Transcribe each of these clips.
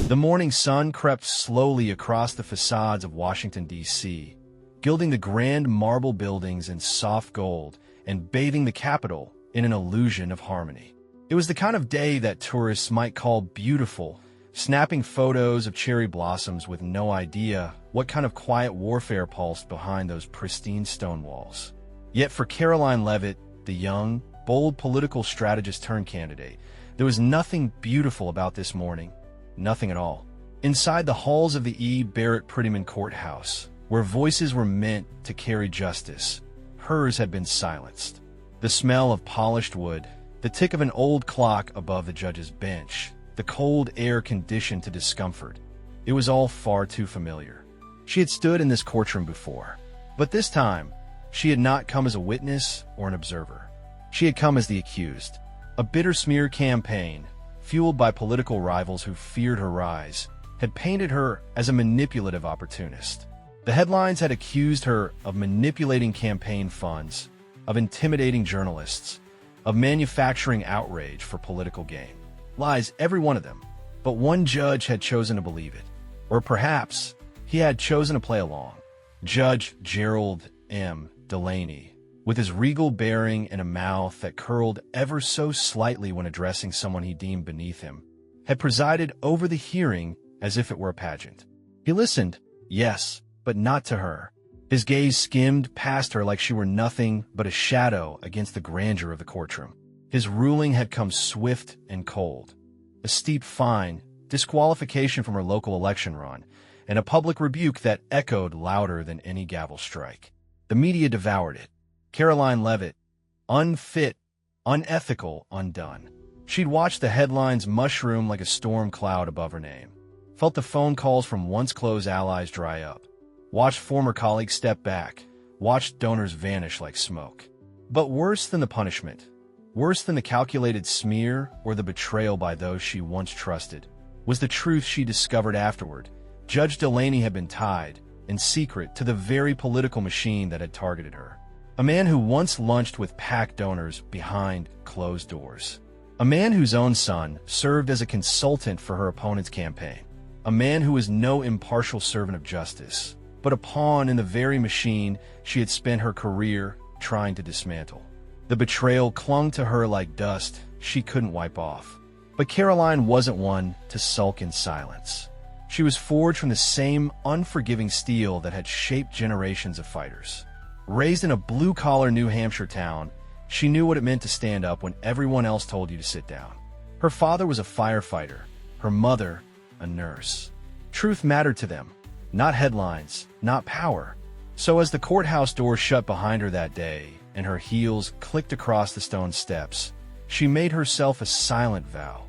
The morning sun crept slowly across the facades of Washington, D.C., gilding the grand marble buildings in soft gold and bathing the Capitol in an illusion of harmony. It was the kind of day that tourists might call beautiful, snapping photos of cherry blossoms with no idea what kind of quiet warfare pulsed behind those pristine stone walls. Yet for Karoline Leavitt, the young, bold political strategist turned candidate, there was nothing beautiful about this morning. Nothing at all. Inside the halls of the E. Barrett Prettyman Courthouse, where voices were meant to carry justice, hers had been silenced. The smell of polished wood, the tick of an old clock above the judge's bench, the cold air conditioned to discomfort. It was all far too familiar. She had stood in this courtroom before, but this time, she had not come as a witness or an observer. She had come as the accused. A bitter smear campaign, fueled by political rivals who feared her rise, had painted her as a manipulative opportunist. The headlines had accused her of manipulating campaign funds, of intimidating journalists, of manufacturing outrage for political gain. Lies, every one of them. But one judge had chosen to believe it. Or perhaps he had chosen to play along. Judge Gerald M. Delaney, with his regal bearing and a mouth that curled ever so slightly when addressing someone he deemed beneath him, had presided over the hearing as if it were a pageant. He listened, yes, but not to her. His gaze skimmed past her like she were nothing but a shadow against the grandeur of the courtroom. His ruling had come swift and cold. A steep fine, disqualification from her local election run, and a public rebuke that echoed louder than any gavel strike. The media devoured it. Karoline Leavitt, unfit, unethical, undone. She'd watched the headlines mushroom like a storm cloud above her name, felt the phone calls from once-close allies dry up, watched former colleagues step back, watched donors vanish like smoke. But worse than the punishment, worse than the calculated smear or the betrayal by those she once trusted, was the truth she discovered afterward. Judge Delaney had been tied, in secret, to the very political machine that had targeted her. A man who once lunched with PAC donors behind closed doors. A man whose own son served as a consultant for her opponent's campaign. A man who was no impartial servant of justice, but a pawn in the very machine she had spent her career trying to dismantle. The betrayal clung to her like dust she couldn't wipe off. But Karoline wasn't one to sulk in silence. She was forged from the same unforgiving steel that had shaped generations of fighters. Raised in a blue-collar New Hampshire town, she knew what it meant to stand up when everyone else told you to sit down. Her father was a firefighter, her mother, a nurse. Truth mattered to them, not headlines, not power. So as the courthouse door shut behind her that day and her heels clicked across the stone steps, she made herself a silent vow.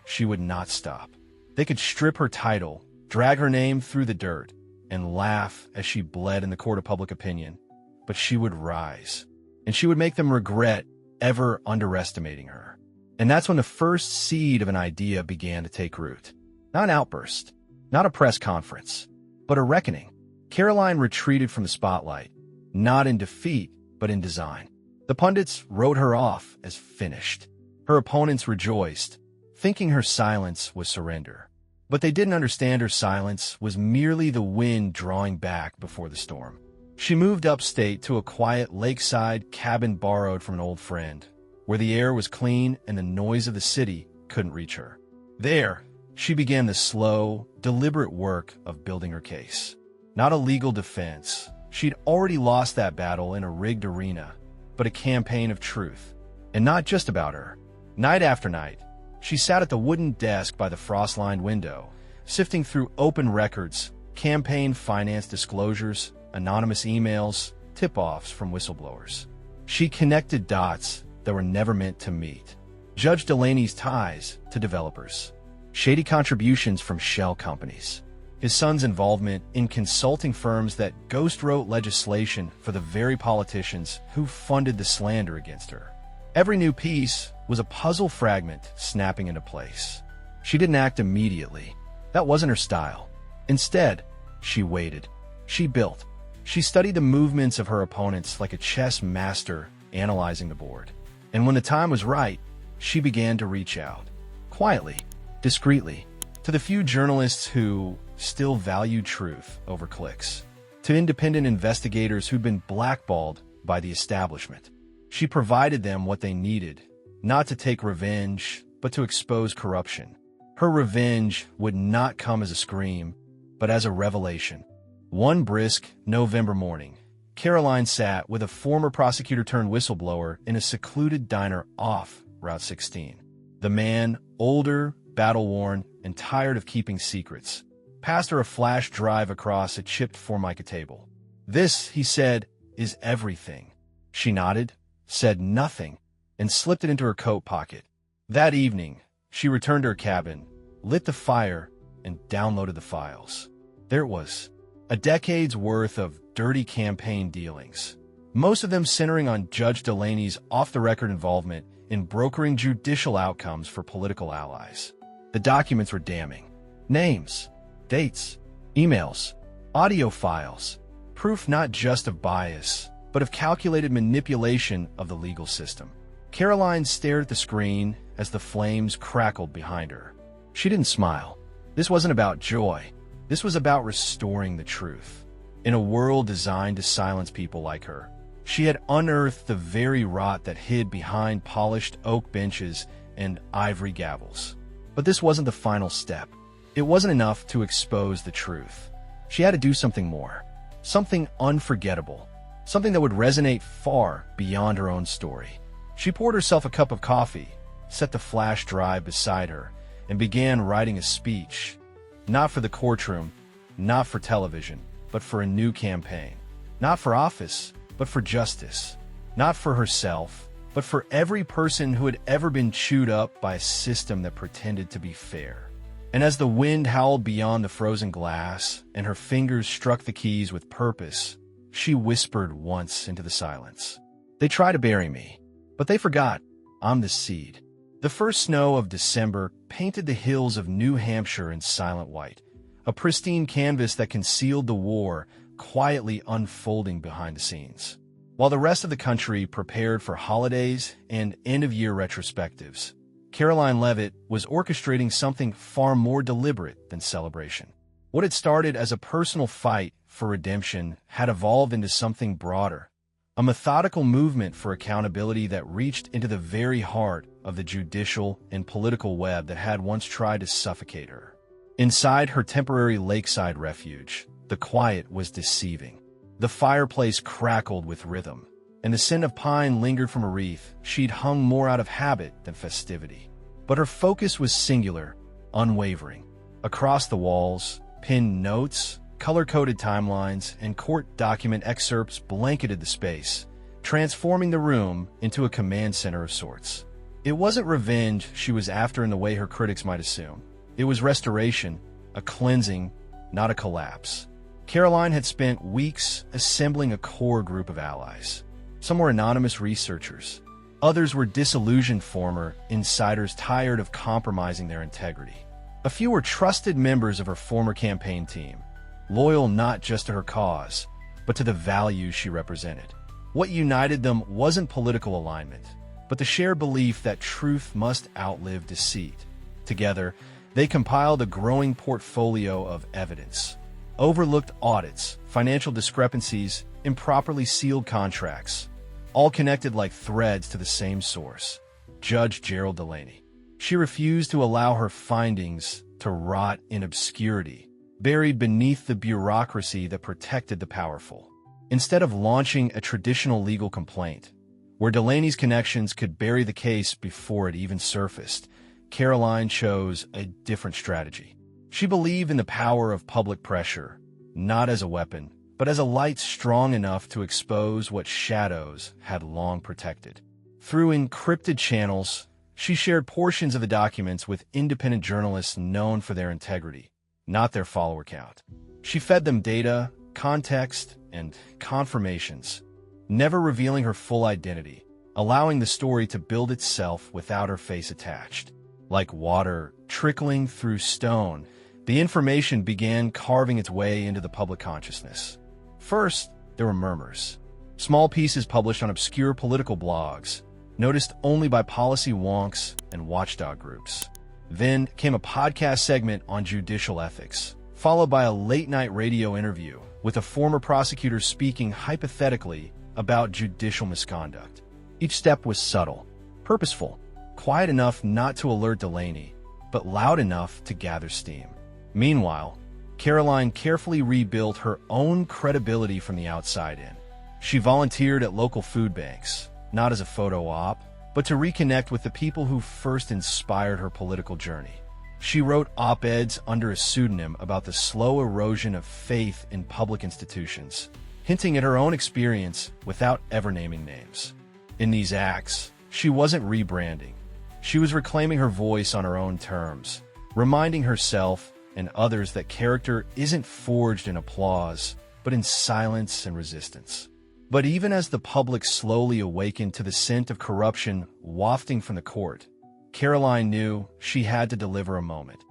She would not stop. They could strip her title, drag her name through the dirt, and laugh as she bled in the court of public opinion, but she would rise, and she would make them regret ever underestimating her. And that's when the first seed of an idea began to take root. Not an outburst, not a press conference, but a reckoning. Karoline retreated from the spotlight, not in defeat, but in design. The pundits wrote her off as finished. Her opponents rejoiced, thinking her silence was surrender. But they didn't understand her silence was merely the wind drawing back before the storm. She moved upstate to a quiet lakeside cabin borrowed from an old friend, where the air was clean and the noise of the city couldn't reach her. There, she began the slow, deliberate work of building her case. Not a legal defense. She'd already lost that battle in a rigged arena, but a campaign of truth. And not just about her. Night after night, she sat at the wooden desk by the frost-lined window, sifting through open records, campaign finance disclosures, anonymous emails, tip-offs from whistleblowers. She connected dots that were never meant to meet. Judge Delaney's ties to developers, shady contributions from shell companies, his son's involvement in consulting firms that ghost-wrote legislation for the very politicians who funded the slander against her. Every new piece was a puzzle fragment snapping into place. She didn't act immediately. That wasn't her style. Instead, she waited. She built. She studied the movements of her opponents like a chess master analyzing the board. And when the time was right, she began to reach out. Quietly, discreetly, To the few journalists who still value truth over clicks. To independent investigators who'd been blackballed by the establishment. She provided them what they needed, not to take revenge, but to expose corruption. Her revenge would not come as a scream, but as a revelation. One brisk November morning, Karoline sat with a former prosecutor-turned-whistleblower in a secluded diner off Route 16. The man, older, battle-worn, and tired of keeping secrets, passed her a flash drive across a chipped Formica table. "This," he said, "is everything." She nodded, said nothing, and slipped it into her coat pocket. That evening, she returned to her cabin, lit the fire, and downloaded the files. There it was, a decade's worth of dirty campaign dealings, most of them centering on Judge Delaney's off-the-record involvement in brokering judicial outcomes for political allies. The documents were damning. Names, dates, emails, audio files, proof not just of bias, but of calculated manipulation of the legal system. Karoline stared at the screen as the flames crackled behind her. She didn't smile. This wasn't about joy. This was about restoring the truth. In a world designed to silence people like her, she had unearthed the very rot that hid behind polished oak benches and ivory gavels. But this wasn't the final step. It wasn't enough to expose the truth. She had to do something more, something unforgettable, something that would resonate far beyond her own story. She poured herself a cup of coffee, set the flash drive beside her, and began writing a speech, not for the courtroom, not for television, but for a new campaign. Not for office, but for justice. Not for herself, but for every person who had ever been chewed up by a system that pretended to be fair. And as the wind howled beyond the frozen glass and her fingers struck the keys with purpose, she whispered once into the silence. "They try to bury me, but they forgot I'm the seed." The first snow of December painted the hills of New Hampshire in silent white, a pristine canvas that concealed the war quietly unfolding behind the scenes. While the rest of the country prepared for holidays and end-of-year retrospectives, Karoline Leavitt was orchestrating something far more deliberate than celebration. What had started as a personal fight for redemption had evolved into something broader, a methodical movement for accountability that reached into the very heart of the judicial and political web that had once tried to suffocate her. Inside her temporary lakeside refuge, the quiet was deceiving. The fireplace crackled with rhythm, and the scent of pine lingered from a wreath she'd hung more out of habit than festivity. But her focus was singular, unwavering. Across the walls, pinned notes, color-coded timelines, and court document excerpts blanketed the space, transforming the room into a command center of sorts. It wasn't revenge she was after in the way her critics might assume. It was restoration, a cleansing, not a collapse. Karoline had spent weeks assembling a core group of allies. Some were anonymous researchers. Others were disillusioned former insiders tired of compromising their integrity. A few were trusted members of her former campaign team, loyal not just to her cause, but to the values she represented. What united them wasn't political alignment, but the shared belief that truth must outlive deceit. Together, they compiled a growing portfolio of evidence. Overlooked audits, financial discrepancies, improperly sealed contracts, all connected like threads to the same source, Judge Gerald Delaney. She refused to allow her findings to rot in obscurity, buried beneath the bureaucracy that protected the powerful. Instead of launching a traditional legal complaint, where Delaney's connections could bury the case before it even surfaced, Karoline chose a different strategy. She believed in the power of public pressure, not as a weapon, but as a light strong enough to expose what shadows had long protected. Through encrypted channels, she shared portions of the documents with independent journalists known for their integrity, not their follower count. She fed them data, context, and confirmations, never revealing her full identity, allowing the story to build itself without her face attached. Like water trickling through stone, the information began carving its way into the public consciousness. First, there were murmurs. Small pieces published on obscure political blogs, noticed only by policy wonks and watchdog groups. Then came a podcast segment on judicial ethics, followed by a late-night radio interview with a former prosecutor speaking hypothetically about judicial misconduct. Each step was subtle, purposeful, quiet enough not to alert Delaney, but loud enough to gather steam. Meanwhile, Karoline carefully rebuilt her own credibility from the outside in. She volunteered at local food banks, not as a photo op, but to reconnect with the people who first inspired her political journey. She wrote op-eds under a pseudonym about the slow erosion of faith in public institutions, hinting at her own experience without ever naming names. In these acts, she wasn't rebranding. She was reclaiming her voice on her own terms, reminding herself and others that character isn't forged in applause, but in silence and resistance. But even as the public slowly awakened to the scent of corruption wafting from the court, Karoline knew she had to deliver a moment,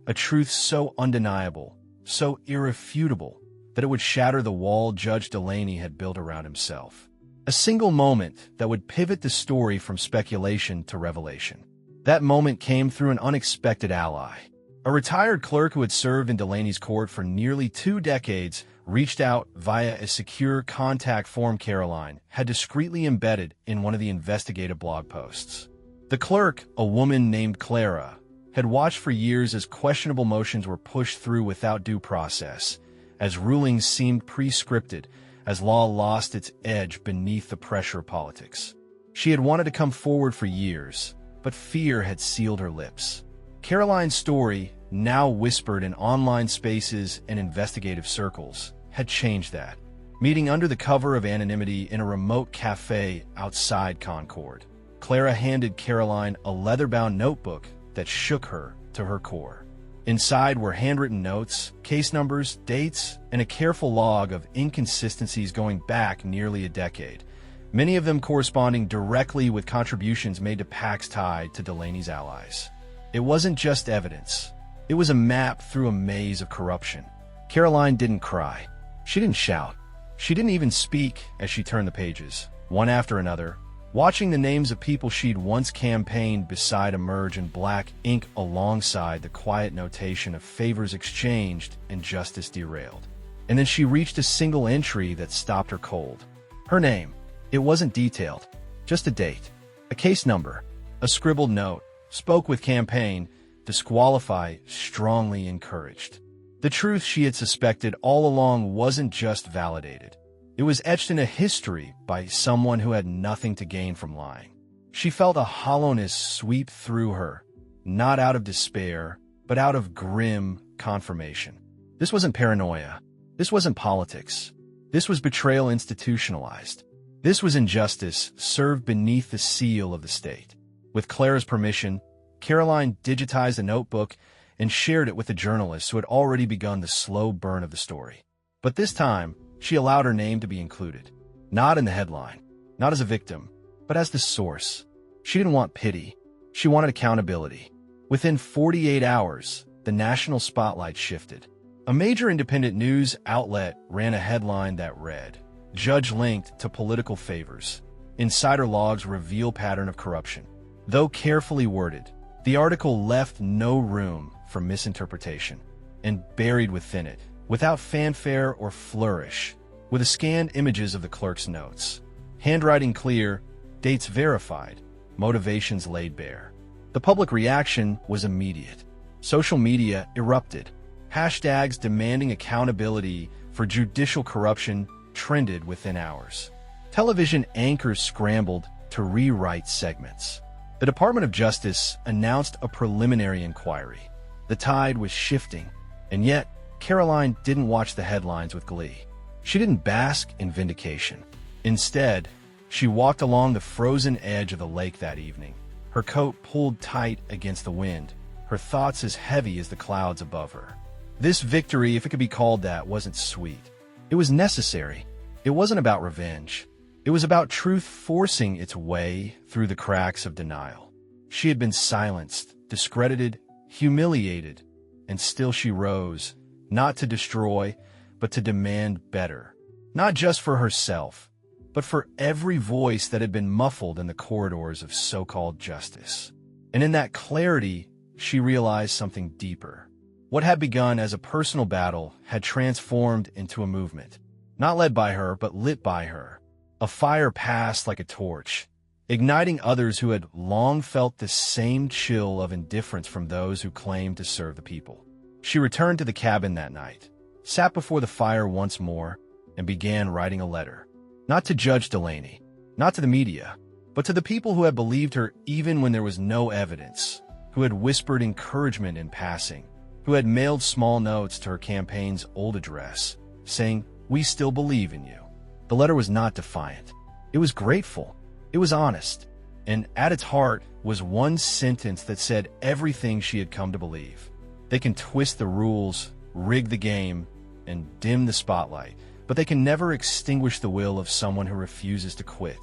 a truth so undeniable, so irrefutable, that it would shatter the wall Judge Delaney had built around himself. A single moment that would pivot the story from speculation to revelation. That moment came through an unexpected ally. A retired clerk who had served in Delaney's court for nearly 2 decades reached out via a secure contact form Karoline had discreetly embedded in one of the investigative blog posts. The clerk, a woman named Clara, had watched for years as questionable motions were pushed through without due process, as rulings seemed pre-scripted, as law lost its edge beneath the pressure of politics. She had wanted to come forward for years, but fear had sealed her lips. Karoline's story, now whispered in online spaces and investigative circles, had changed that. Meeting under the cover of anonymity in a remote cafe outside Concord, Clara handed Karoline a leather-bound notebook that shook her to her core. Inside were handwritten notes, case numbers, dates, and a careful log of inconsistencies going back nearly a decade, many of them corresponding directly with contributions made to PACs tied to Delaney's allies. It wasn't just evidence. It was a map through a maze of corruption. Karoline didn't cry. She didn't shout. She didn't even speak as she turned the pages, one after another, watching the names of people she'd once campaigned beside emerge in black ink alongside the quiet notation of favors exchanged and justice derailed. And then she reached a single entry that stopped her cold. Her name. It wasn't detailed. Just a date. A case number. A scribbled note. Spoke with campaign. Disqualify. Strongly encouraged. The truth she had suspected all along wasn't just validated. It was etched in a history by someone who had nothing to gain from lying. She felt a hollowness sweep through her, not out of despair, but out of grim confirmation. This wasn't paranoia. This wasn't politics. This was betrayal institutionalized. This was injustice served beneath the seal of the state. With Clara's permission, Karoline digitized the notebook and shared it with the journalists who had already begun the slow burn of the story. But this time, she allowed her name to be included. Not in the headline, not as a victim, but as the source. She didn't want pity. She wanted accountability. Within 48 hours, the national spotlight shifted. A major independent news outlet ran a headline that read, "Judge linked to political favors. Insider logs reveal pattern of corruption." Though carefully worded, the article left no room for misinterpretation. And buried within it, without fanfare or flourish, were the scanned images of the clerk's notes. Handwriting clear, dates verified, motivations laid bare. The public reaction was immediate. Social media erupted. Hashtags demanding accountability for judicial corruption trended within hours. Television anchors scrambled to rewrite segments. The Department of Justice announced a preliminary inquiry. The tide was shifting, and yet Karoline didn't watch the headlines with glee. She didn't bask in vindication. Instead, she walked along the frozen edge of the lake that evening, her coat pulled tight against the wind, her thoughts as heavy as the clouds above her. This victory, if it could be called that, wasn't sweet. It was necessary. It wasn't about revenge. It was about truth forcing its way through the cracks of denial. She had been silenced, discredited, humiliated, and still she rose, not to destroy, but to demand better. Not just for herself, but for every voice that had been muffled in the corridors of so-called justice. And in that clarity she realized something deeper. What had begun as a personal battle had transformed into a movement, not led by her, but lit by her. A fire passed like a torch, igniting others who had long felt the same chill of indifference from those who claimed to serve the people. She returned to the cabin that night, sat before the fire once more, and began writing a letter. Not to Judge Delaney, not to the media, but to the people who had believed her even when there was no evidence, who had whispered encouragement in passing, who had mailed small notes to her campaign's old address, saying, "We still believe in you." The letter was not defiant. It was grateful. It was honest. And at its heart was one sentence that said everything she had come to believe. They can twist the rules, rig the game, and dim the spotlight, but they can never extinguish the will of someone who refuses to quit.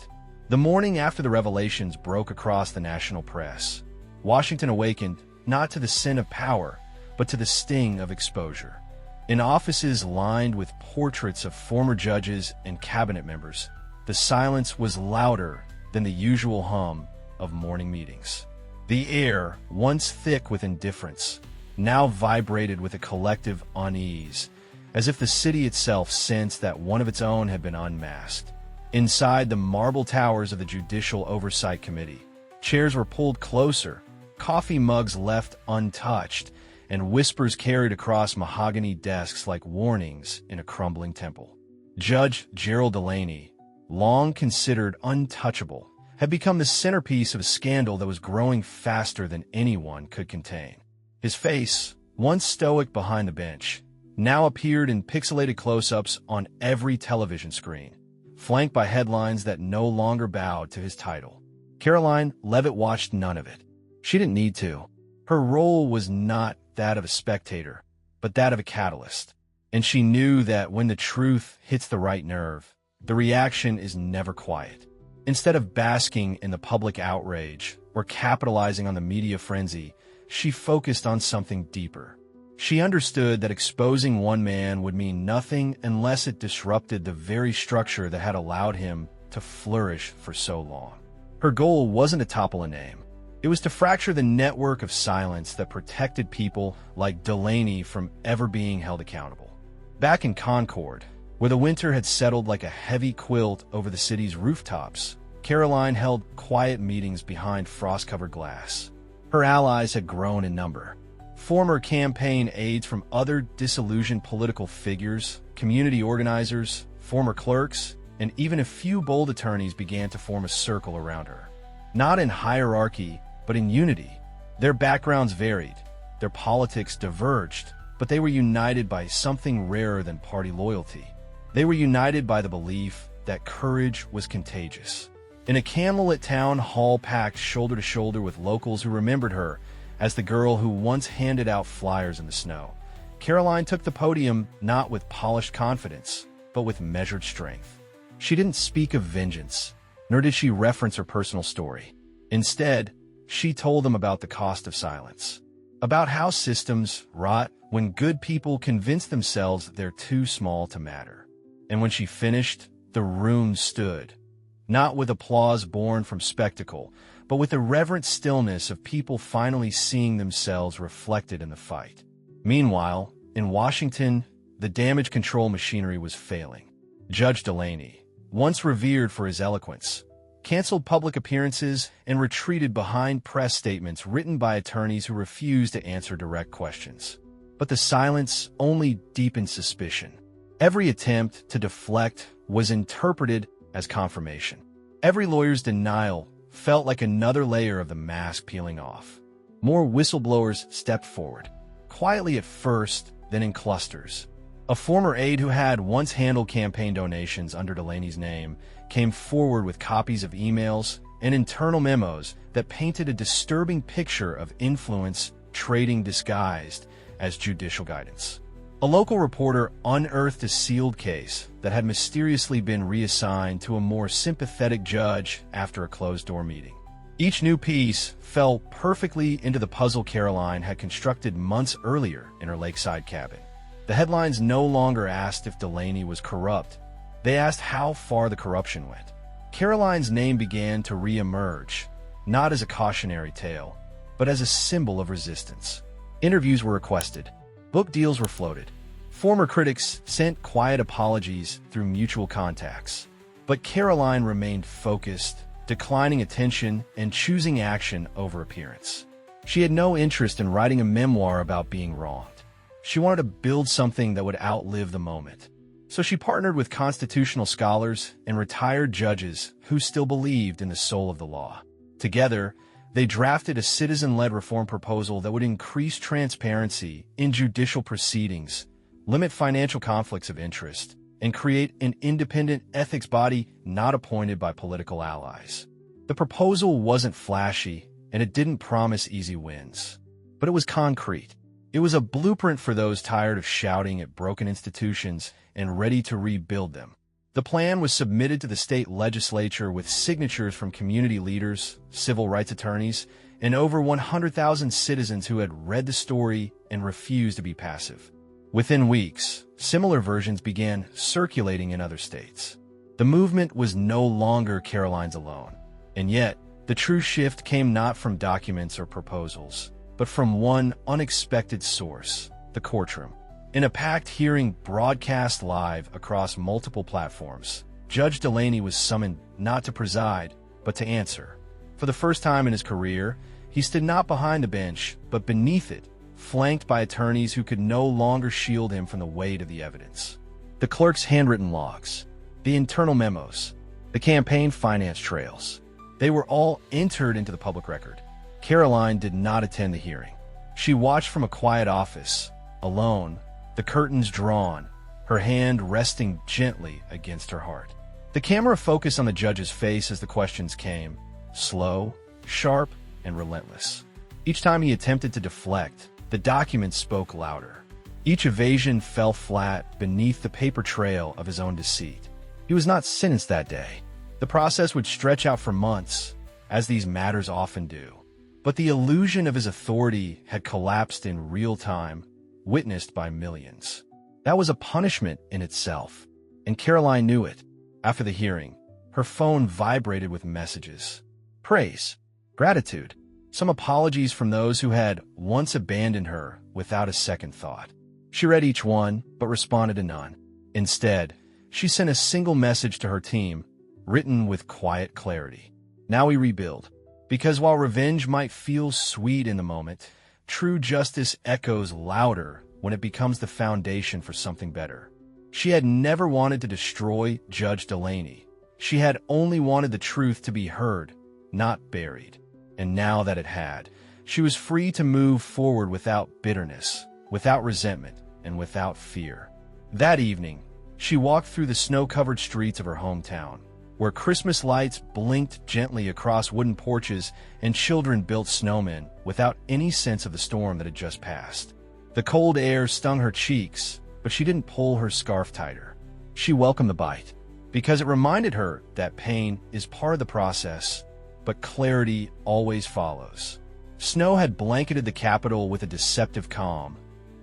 The morning after the revelations broke across the national press, Washington awakened not to the sin of power, but to the sting of exposure. In offices lined with portraits of former judges and cabinet members, the silence was louder than the usual hum of morning meetings. The air, once thick with indifference, now vibrated with a collective unease, as if the city itself sensed that one of its own had been unmasked. Inside the marble towers of the Judicial Oversight Committee, chairs were pulled closer, coffee mugs left untouched, and whispers carried across mahogany desks like warnings in a crumbling temple. Judge Gerald Delaney, long considered untouchable, had become the centerpiece of a scandal that was growing faster than anyone could contain. His face, once stoic behind the bench, now appeared in pixelated close-ups on every television screen, flanked by headlines that no longer bowed to his title. Karoline Leavitt watched none of it. She didn't need to. Her role was not that of a spectator, but that of a catalyst. And she knew that when the truth hits the right nerve, the reaction is never quiet. Instead of basking in the public outrage or capitalizing on the media frenzy, she focused on something deeper. She understood that exposing one man would mean nothing unless it disrupted the very structure that had allowed him to flourish for so long. Her goal wasn't to topple a name. It was to fracture the network of silence that protected people like Delaney from ever being held accountable. Back in Concord, where the winter had settled like a heavy quilt over the city's rooftops, Karoline held quiet meetings behind frost-covered glass. Her allies had grown in number. Former campaign aides from other disillusioned political figures, community organizers, former clerks, and even a few bold attorneys began to form a circle around her. Not in hierarchy, but in unity. Their backgrounds varied, their politics diverged, but they were united by something rarer than party loyalty. They were united by the belief that courage was contagious. In a candlelit town hall packed shoulder to shoulder with locals who remembered her as the girl who once handed out flyers in the snow, Karoline took the podium not with polished confidence, but with measured strength. She didn't speak of vengeance, nor did she reference her personal story. Instead, she told them about the cost of silence, about how systems rot when good people convince themselves they're too small to matter. And when she finished, the room stood, not with applause born from spectacle, but with the reverent stillness of people finally seeing themselves reflected in the fight. Meanwhile, in Washington, the damage control machinery was failing. Judge Delaney, once revered for his eloquence, canceled public appearances and retreated behind press statements written by attorneys who refused to answer direct questions. But the silence only deepened suspicion. Every attempt to deflect was interpreted as confirmation. Every lawyer's denial felt like another layer of the mask peeling off. More whistleblowers stepped forward, quietly at first, then in clusters. A former aide who had once handled campaign donations under Delaney's name came forward with copies of emails and internal memos that painted a disturbing picture of influence trading disguised as judicial guidance. A local reporter unearthed a sealed case that had mysteriously been reassigned to a more sympathetic judge after a closed-door meeting. Each new piece fell perfectly into the puzzle Karoline had constructed months earlier in her lakeside cabin. The headlines no longer asked if Delaney was corrupt. They asked how far the corruption went. Karoline's name began to re-emerge, not as a cautionary tale, but but as a symbol of resistance. Interviews were requested. Book deals were floated. Former critics sent quiet apologies through mutual contacts. But Karoline remained focused, declining attention and choosing action over appearance. She had no interest in writing a memoir about being wronged. She wanted to build something that would outlive the moment. So she partnered with constitutional scholars and retired judges who still believed in the soul of the law. Together, they drafted a citizen-led reform proposal that would increase transparency in judicial proceedings, limit financial conflicts of interest, and create an independent ethics body not appointed by political allies. The proposal wasn't flashy, and it didn't promise easy wins. But it was concrete. It was a blueprint for those tired of shouting at broken institutions and ready to rebuild them. The plan was submitted to the state legislature with signatures from community leaders, civil rights attorneys, and over 100,000 citizens who had read the story and refused to be passive. Within weeks, similar versions began circulating in other states. The movement was no longer Karoline's alone. And yet, the true shift came not from documents or proposals, but from one unexpected source, the courtroom. In a packed hearing broadcast live across multiple platforms, Judge Delaney was summoned not to preside, but to answer. For the first time in his career, he stood not behind the bench, but beneath it, flanked by attorneys who could no longer shield him from the weight of the evidence. The clerk's handwritten logs, the internal memos, the campaign finance trails, they were all entered into the public record. Karoline did not attend the hearing. She watched from a quiet office, alone, the curtains drawn, her hand resting gently against her heart. The camera focused on the judge's face as the questions came, slow, sharp, and relentless. Each time he attempted to deflect, the documents spoke louder. Each evasion fell flat beneath the paper trail of his own deceit. He was not sentenced that day. The process would stretch out for months, as these matters often do. But the illusion of his authority had collapsed in real time, witnessed by millions. That was a punishment in itself, and Karoline knew it. After the hearing, her phone vibrated with messages. Praise, gratitude, some apologies from those who had once abandoned her without a second thought. She read each one, but responded to none. Instead, she sent a single message to her team, written with quiet clarity. Now we rebuild. Because while revenge might feel sweet in the moment, true justice echoes louder when it becomes the foundation for something better. She had never wanted to destroy Judge Delaney. She had only wanted the truth to be heard, not buried. And now that it had, she was free to move forward without bitterness, without resentment, and without fear. That evening, she walked through the snow-covered streets of her hometown, where Christmas lights blinked gently across wooden porches and children built snowmen without any sense of the storm that had just passed. The cold air stung her cheeks, but she didn't pull her scarf tighter. She welcomed the bite, because it reminded her that pain is part of the process, but clarity always follows. Snow had blanketed the capital with a deceptive calm,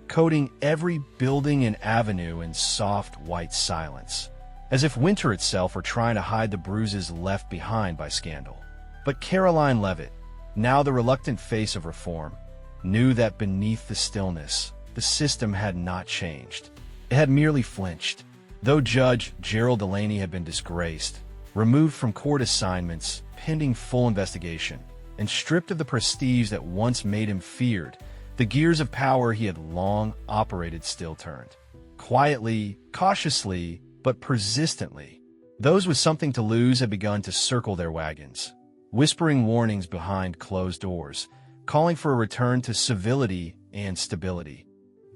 coating every building and avenue in soft white silence, as if winter itself were trying to hide the bruises left behind by scandal. But Karoline Leavitt, now the reluctant face of reform, knew that beneath the stillness, the system had not changed. It had merely flinched. Though Judge Gerald Delaney had been disgraced, removed from court assignments, pending full investigation, and stripped of the prestige that once made him feared, the gears of power he had long operated still turned. Quietly, cautiously, but persistently, those with something to lose had begun to circle their wagons, whispering warnings behind closed doors, calling for a return to civility and stability.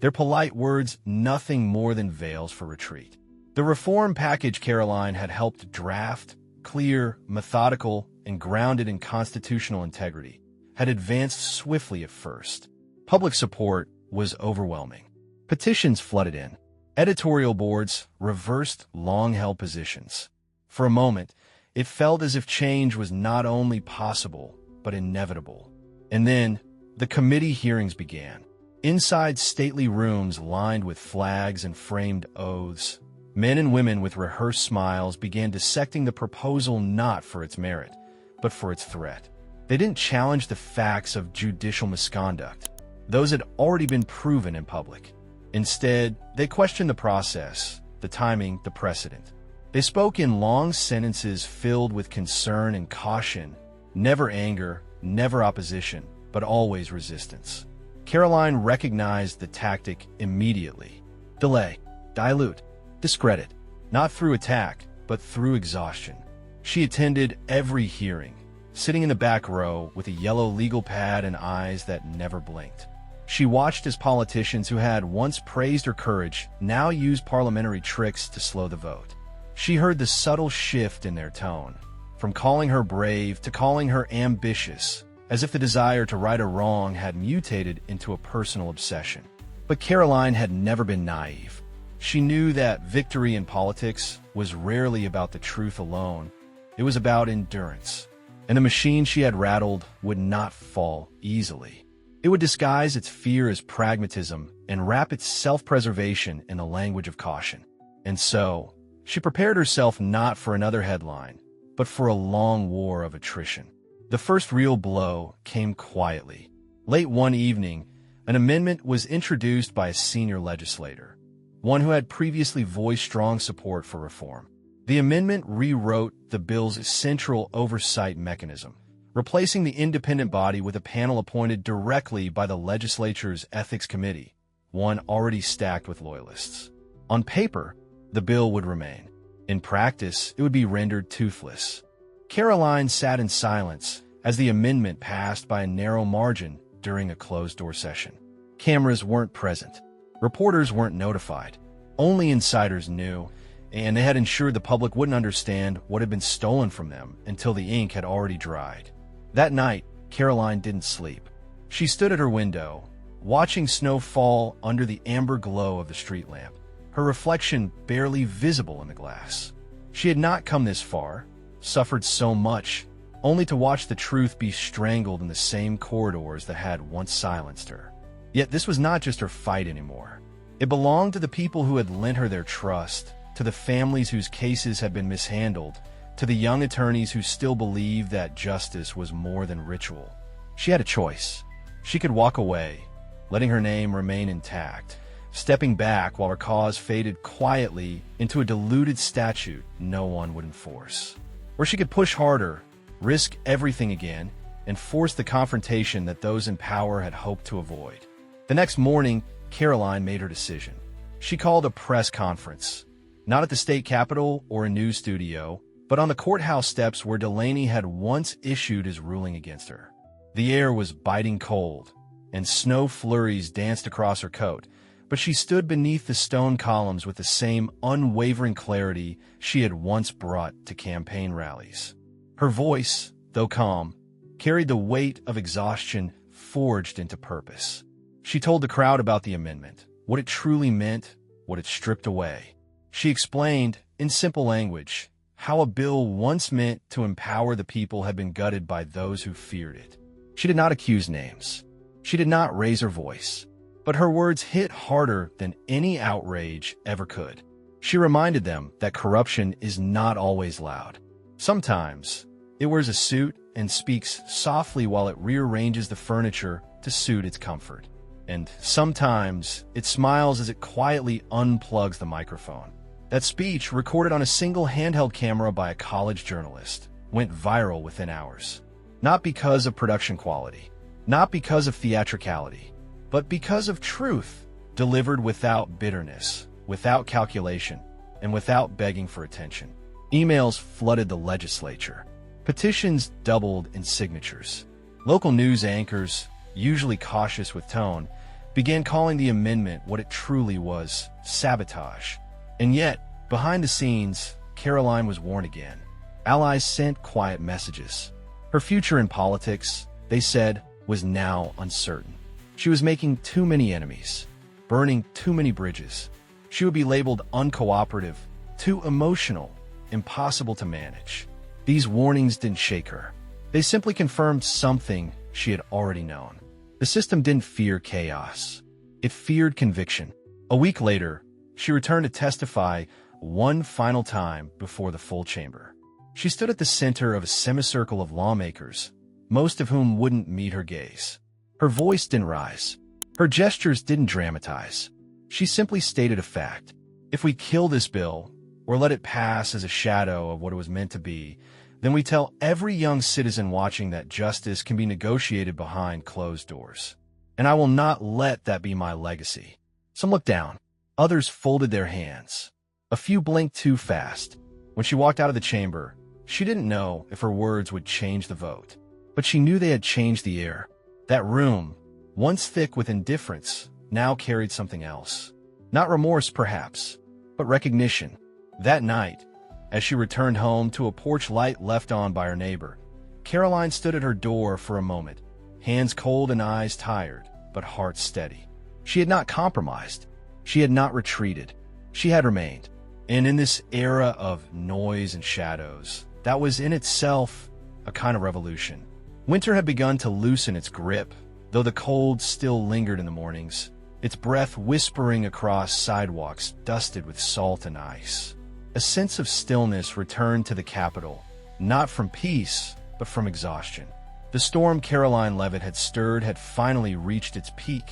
Their polite words nothing more than veils for retreat. The reform package Karoline had helped draft, clear, methodical, and grounded in constitutional integrity, had advanced swiftly at first. Public support was overwhelming. Petitions flooded in. Editorial boards reversed long-held positions. For a moment, it felt as if change was not only possible, but inevitable. And then, the committee hearings began. Inside stately rooms lined with flags and framed oaths, men and women with rehearsed smiles began dissecting the proposal not for its merit, but for its threat. They didn't challenge the facts of judicial misconduct. Those had already been proven in public. Instead, they questioned the process, the timing, the precedent. They spoke in long sentences filled with concern and caution, never anger, never opposition, but always resistance. Karoline recognized the tactic immediately. Delay, dilute, discredit, not through attack, but through exhaustion. She attended every hearing, sitting in the back row with a yellow legal pad and eyes that never blinked. She watched as politicians who had once praised her courage now used parliamentary tricks to slow the vote. She heard the subtle shift in their tone, from calling her brave to calling her ambitious, as if the desire to right a wrong had mutated into a personal obsession. But Karoline had never been naive. She knew that victory in politics was rarely about the truth alone. It was about endurance. And the machine she had rattled would not fall easily. It would disguise its fear as pragmatism and wrap its self-preservation in the language of caution. And so, she prepared herself not for another headline, but for a long war of attrition. The first real blow came quietly. Late one evening, an amendment was introduced by a senior legislator, one who had previously voiced strong support for reform. The amendment rewrote the bill's central oversight mechanism, replacing the independent body with a panel appointed directly by the legislature's Ethics Committee, one already stacked with loyalists. On paper, the bill would remain. In practice, it would be rendered toothless. Karoline sat in silence as the amendment passed by a narrow margin during a closed-door session. Cameras weren't present. Reporters weren't notified. Only insiders knew, and they had ensured the public wouldn't understand what had been stolen from them until the ink had already dried. That night, Karoline didn't sleep. She stood at her window, watching snow fall under the amber glow of the street lamp, her reflection barely visible in the glass. She had not come this far, suffered so much, only to watch the truth be strangled in the same corridors that had once silenced her. Yet this was not just her fight anymore. It belonged to the people who had lent her their trust, to the families whose cases had been mishandled, to the young attorneys who still believed that justice was more than ritual. She had a choice. She could walk away, letting her name remain intact, stepping back while her cause faded quietly into a diluted statute no one would enforce. Or she could push harder, risk everything again, and force the confrontation that those in power had hoped to avoid. The next morning, Karoline made her decision. She called a press conference, not at the state capitol or a news studio, but on the courthouse steps where Delaney had once issued his ruling against her. The air was biting cold, and snow flurries danced across her coat, but she stood beneath the stone columns with the same unwavering clarity she had once brought to campaign rallies. Her voice, though calm, carried the weight of exhaustion forged into purpose. She told the crowd about the amendment, what it truly meant, what it stripped away. She explained, in simple language, how a bill once meant to empower the people had been gutted by those who feared it. She did not accuse names. She did not raise her voice. But her words hit harder than any outrage ever could. She reminded them that corruption is not always loud. Sometimes, it wears a suit and speaks softly while it rearranges the furniture to suit its comfort. And sometimes, it smiles as it quietly unplugs the microphone. That speech, recorded on a single handheld camera by a college journalist, went viral within hours. Not because of production quality, not because of theatricality, but because of truth, delivered without bitterness, without calculation, and without begging for attention. Emails flooded the legislature. Petitions doubled in signatures. Local news anchors, usually cautious with tone, began calling the amendment what it truly was, sabotage. And yet, behind the scenes, Karoline was warned again. Allies sent quiet messages. Her future in politics, they said, was now uncertain. She was making too many enemies, burning too many bridges. She would be labeled uncooperative, too emotional, impossible to manage. These warnings didn't shake her. They simply confirmed something she had already known. The system didn't fear chaos. It feared conviction. A week later, she returned to testify one final time before the full chamber. She stood at the center of a semicircle of lawmakers, most of whom wouldn't meet her gaze. Her voice didn't rise. Her gestures didn't dramatize. She simply stated a fact. If we kill this bill, or let it pass as a shadow of what it was meant to be, then we tell every young citizen watching that justice can be negotiated behind closed doors. And I will not let that be my legacy. Some looked down. Others folded their hands. A few blinked too fast. When she walked out of the chamber, she didn't know if her words would change the vote. But she knew they had changed the air. That room, once thick with indifference, now carried something else. Not remorse, perhaps, but recognition. That night, as she returned home to a porch light left on by her neighbor, Karoline stood at her door for a moment, hands cold and eyes tired, but heart steady. She had not compromised. She had not retreated. She had remained. And in this era of noise and shadows, that was in itself a kind of revolution. Winter had begun to loosen its grip, though the cold still lingered in the mornings, its breath whispering across sidewalks dusted with salt and ice. A sense of stillness returned to the capital, not from peace, but from exhaustion. The storm Karoline Leavitt had stirred had finally reached its peak,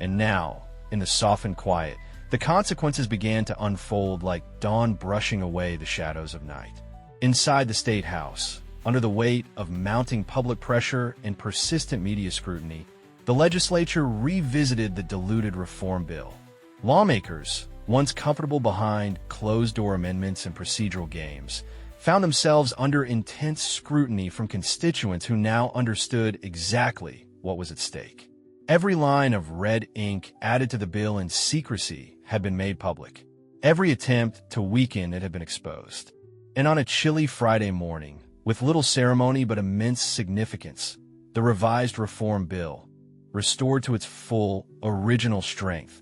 and now, in the softened quiet, the consequences began to unfold like dawn brushing away the shadows of night. Inside the State House, under the weight of mounting public pressure and persistent media scrutiny, the legislature revisited the diluted reform bill. Lawmakers, once comfortable behind closed-door amendments and procedural games, found themselves under intense scrutiny from constituents who now understood exactly what was at stake. Every line of red ink added to the bill in secrecy had been made public. Every attempt to weaken it had been exposed. And on a chilly Friday morning, with little ceremony but immense significance, the revised reform bill, restored to its full, original strength,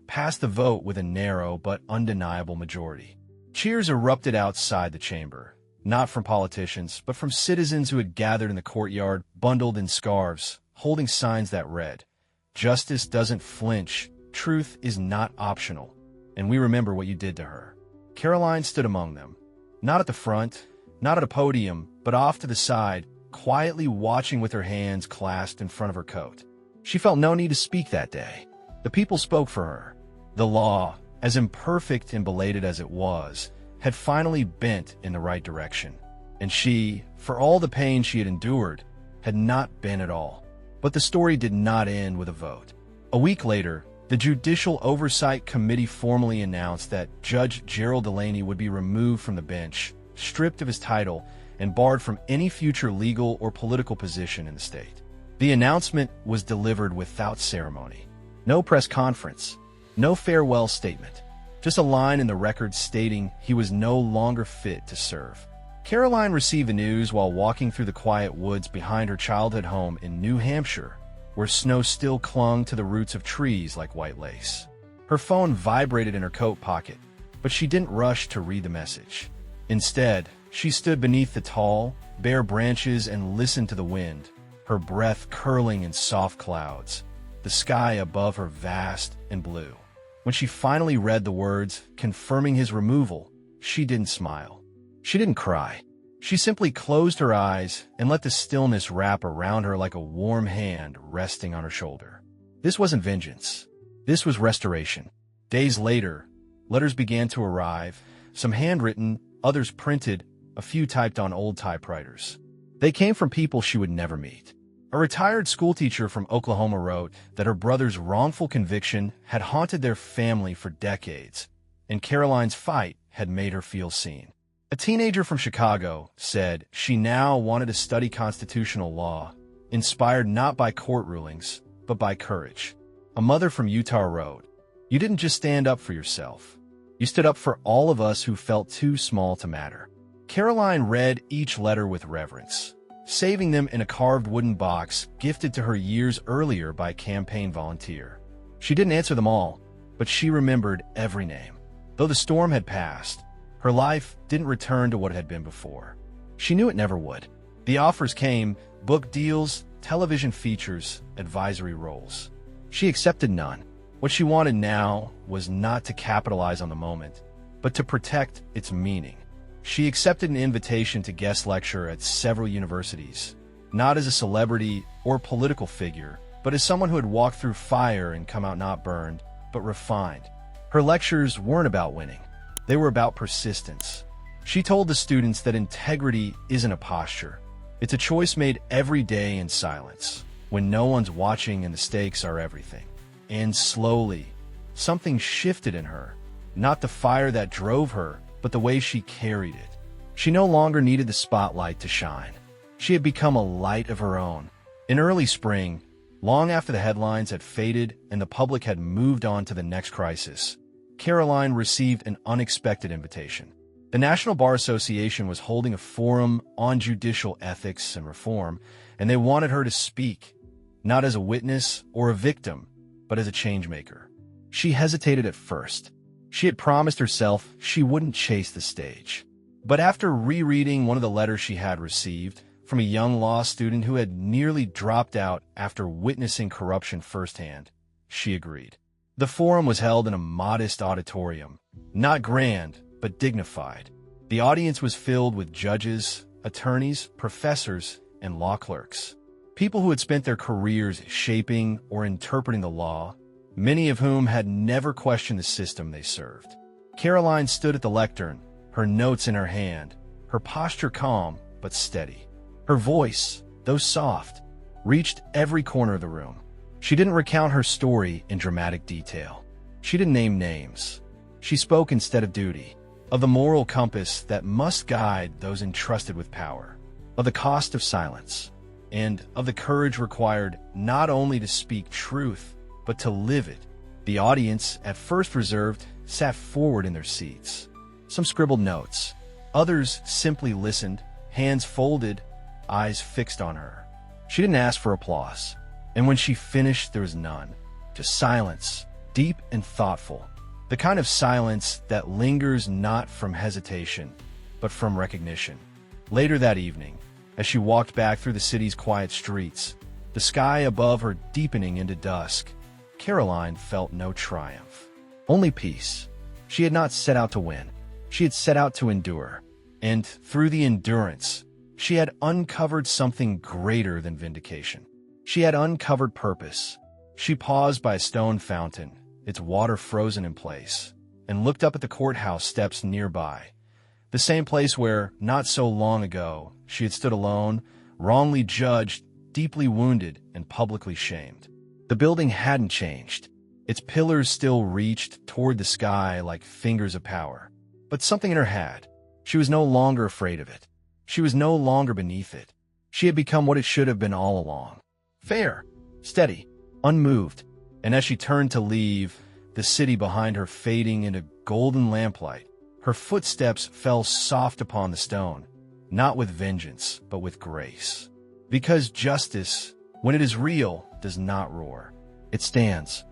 passed the vote with a narrow but undeniable majority. Cheers erupted outside the chamber, not from politicians, but from citizens who had gathered in the courtyard, bundled in scarves, holding signs that read, "Justice doesn't flinch, truth is not optional, and we remember what you did to her." Karoline stood among them, not at the front, not at a podium, but off to the side, quietly watching with her hands clasped in front of her coat. She felt no need to speak that day. The people spoke for her. The law, as imperfect and belated as it was, had finally bent in the right direction. And she, for all the pain she had endured, had not been at all. But the story did not end with a vote. A week later, the Judicial Oversight Committee formally announced that Judge Gerald Delaney would be removed from the bench, stripped of his title, and barred from any future legal or political position in the state. The announcement was delivered without ceremony. No press conference, no farewell statement, just a line in the record stating he was no longer fit to serve. Karoline received the news while walking through the quiet woods behind her childhood home in New Hampshire, where snow still clung to the roots of trees like white lace. Her phone vibrated in her coat pocket, but she didn't rush to read the message. Instead, she stood beneath the tall, bare branches and listened to the wind, her breath curling in soft clouds, the sky above her vast and blue. When she finally read the words confirming his removal, she didn't smile. She didn't cry. She simply closed her eyes and let the stillness wrap around her like a warm hand resting on her shoulder. This wasn't vengeance. This was restoration. Days later, letters began to arrive, some handwritten, others printed, a few typed on old typewriters. They came from people she would never meet. A retired schoolteacher from Oklahoma wrote that her brother's wrongful conviction had haunted their family for decades, and Karoline's fight had made her feel seen. A teenager from Chicago said she now wanted to study constitutional law, inspired not by court rulings, but by courage. A mother from Utah wrote, "You didn't just stand up for yourself. You stood up for all of us who felt too small to matter." Karoline read each letter with reverence, saving them in a carved wooden box gifted to her years earlier by a campaign volunteer. She didn't answer them all, but she remembered every name. Though the storm had passed, her life didn't return to what it had been before. She knew it never would. The offers came, book deals, television features, advisory roles. She accepted none. What she wanted now was not to capitalize on the moment, but to protect its meaning. She accepted an invitation to guest lecture at several universities, not as a celebrity or political figure, but as someone who had walked through fire and come out not burned, but refined. Her lectures weren't about winning. They were about persistence. She told the students that integrity isn't a posture. It's a choice made every day in silence, when no one's watching and the stakes are everything. And slowly, something shifted in her. Not the fire that drove her, but the way she carried it. She no longer needed the spotlight to shine. She had become a light of her own. In early spring, long after the headlines had faded and the public had moved on to the next crisis, Karoline received an unexpected invitation. The National Bar Association was holding a forum on judicial ethics and reform, and they wanted her to speak, not as a witness or a victim, but as a changemaker. She hesitated at first. She had promised herself she wouldn't chase the stage. But after rereading one of the letters she had received from a young law student who had nearly dropped out after witnessing corruption firsthand, she agreed. The forum was held in a modest auditorium, not grand, but dignified. The audience was filled with judges, attorneys, professors, and law clerks. People who had spent their careers shaping or interpreting the law, many of whom had never questioned the system they served. Karoline stood at the lectern, her notes in her hand, her posture calm but steady. Her voice, though soft, reached every corner of the room. She didn't recount her story in dramatic detail. She didn't name names. She spoke instead of duty, of the moral compass that must guide those entrusted with power, of the cost of silence, and of the courage required not only to speak truth, but to live it. The audience, at first reserved, sat forward in their seats. Some scribbled notes. Others simply listened, hands folded, eyes fixed on her. She didn't ask for applause, and when she finished, there was none. Just silence, deep and thoughtful. The kind of silence that lingers not from hesitation, but from recognition. Later that evening, as she walked back through the city's quiet streets, the sky above her deepening into dusk, Karoline felt no triumph, only peace. She had not set out to win. She had set out to endure. And through the endurance, she had uncovered something greater than vindication. She had uncovered purpose. She paused by a stone fountain, its water frozen in place, and looked up at the courthouse steps nearby, the same place where, not so long ago, she had stood alone, wrongly judged, deeply wounded, and publicly shamed. The building hadn't changed. Its pillars still reached toward the sky like fingers of power. But something in her had. She was no longer afraid of it. She was no longer beneath it. She had become what it should have been all along. Fair, steady, unmoved. And as she turned to leave, the city behind her fading into golden lamplight, her footsteps fell soft upon the stone, not with vengeance, but with grace. Because justice, when it is real, does not roar. It stands,